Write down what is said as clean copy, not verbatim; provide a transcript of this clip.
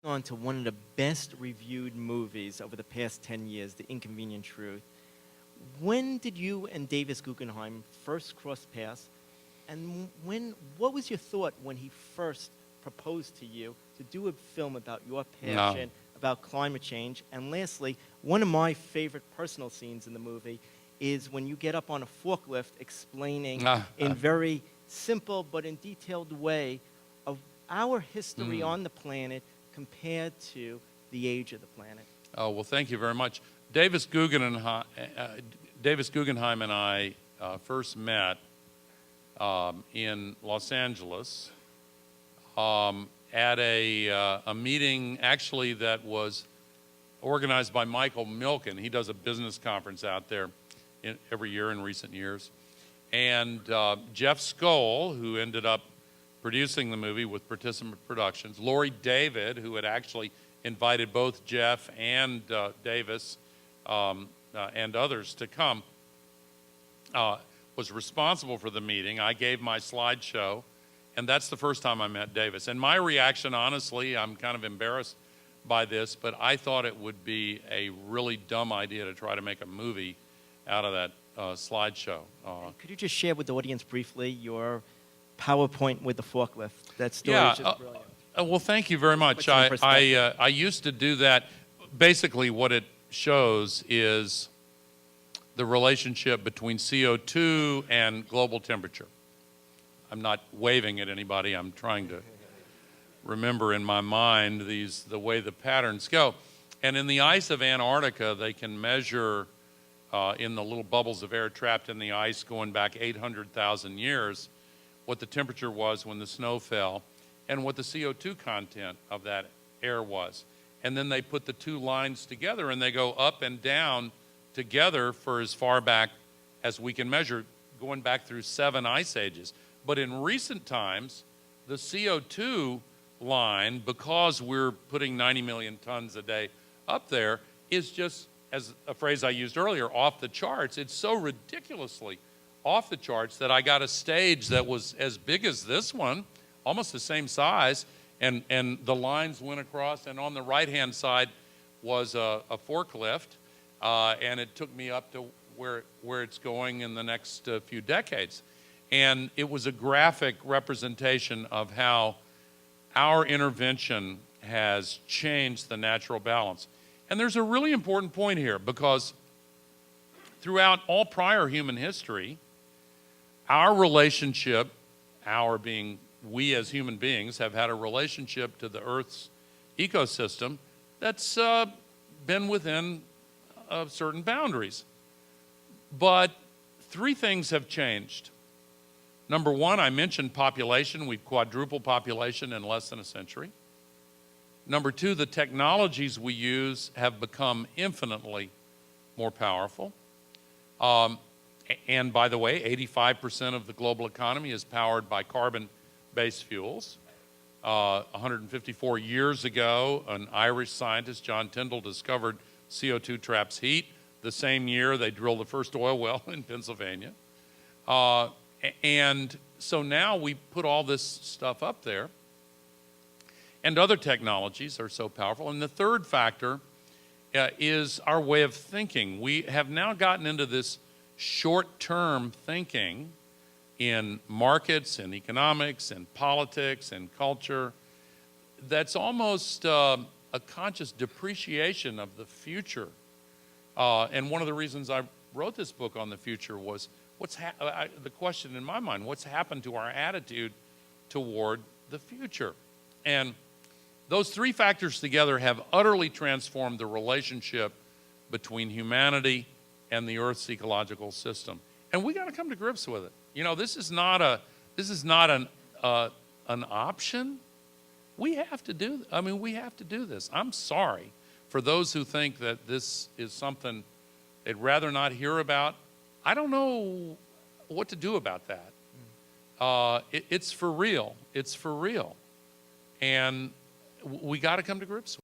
On to one of the best reviewed movies over the past 10 years, The Inconvenient Truth. When did you and Davis Guggenheim first cross paths? And what was your thought when he first proposed to you to do a film about your passion, about climate change? And lastly, one of my favorite personal scenes in the movie is when you get up on a forklift explaining in very simple but in detailed way of our history on the planet compared to the age of the planet. Oh, well, thank you very much. Davis Guggenheim and I first met in Los Angeles at a meeting actually that was organized by Michael Milken. He does a business conference out there every year in recent years. And Jeff Skoll, who ended up producing the movie with Participant Productions, Laurie David, who had actually invited both Jeff and Davis and others to come, was responsible for the meeting. I gave my slideshow, and that's the first time I met Davis. And my reaction, honestly, I'm kind of embarrassed by this, but I thought it would be a really dumb idea to try to make a movie out of that slideshow. Could you just share with the audience briefly your PowerPoint with the forklift? That story is just brilliant. Well, thank you very much. I used to do that. Basically, what it shows is the relationship between CO2 and global temperature. I'm not waving at anybody. I'm trying to remember in my mind the way the patterns go. And in the ice of Antarctica, they can measure in the little bubbles of air trapped in the ice going back 800,000 years what the temperature was when the snow fell and what the CO2 content of that air was. And then they put the two lines together and they go up and down together for as far back as we can measure, going back through 7 ice ages. But in recent times, the CO2 line, because we're putting 90 million tons a day up there, is just, as a phrase I used earlier, off the charts. It's so ridiculously off the charts that I got a stage that was as big as this one, almost the same size, and the lines went across, and on the right-hand side was a forklift, and it took me up to where it's going in the next few decades. And it was a graphic representation of how our intervention has changed the natural balance. And there's a really important point here, because throughout all prior human history, our relationship, our being we as human beings, have had a relationship to the Earth's ecosystem that's been within certain boundaries. But 3 things have changed. Number 1, I mentioned population. We've quadrupled population in less than a century. Number 2, the technologies we use have become infinitely more powerful. And by the way, 85% of the global economy is powered by carbon-based fuels. 154 years ago, an Irish scientist, John Tyndall, discovered CO2 traps heat. The same year, they drilled the first oil well in Pennsylvania. And so now we put all this stuff up there, and other technologies are so powerful. And the third factor is our way of thinking. We have now gotten into this short-term thinking in markets and economics and politics and culture that's almost a conscious depreciation of the future. And one of the reasons I wrote this book on the future was the question in my mind, what's happened to our attitude toward the future? And those 3 factors together have utterly transformed the relationship between humanity and the Earth's ecological system. And we got to come to grips with it. You know, this is not an option. We have to do, we have to do this. I'm sorry for those who think that this is something they'd rather not hear about. I don't know what to do about that. It's for real. It's for real. And we got to come to grips with it.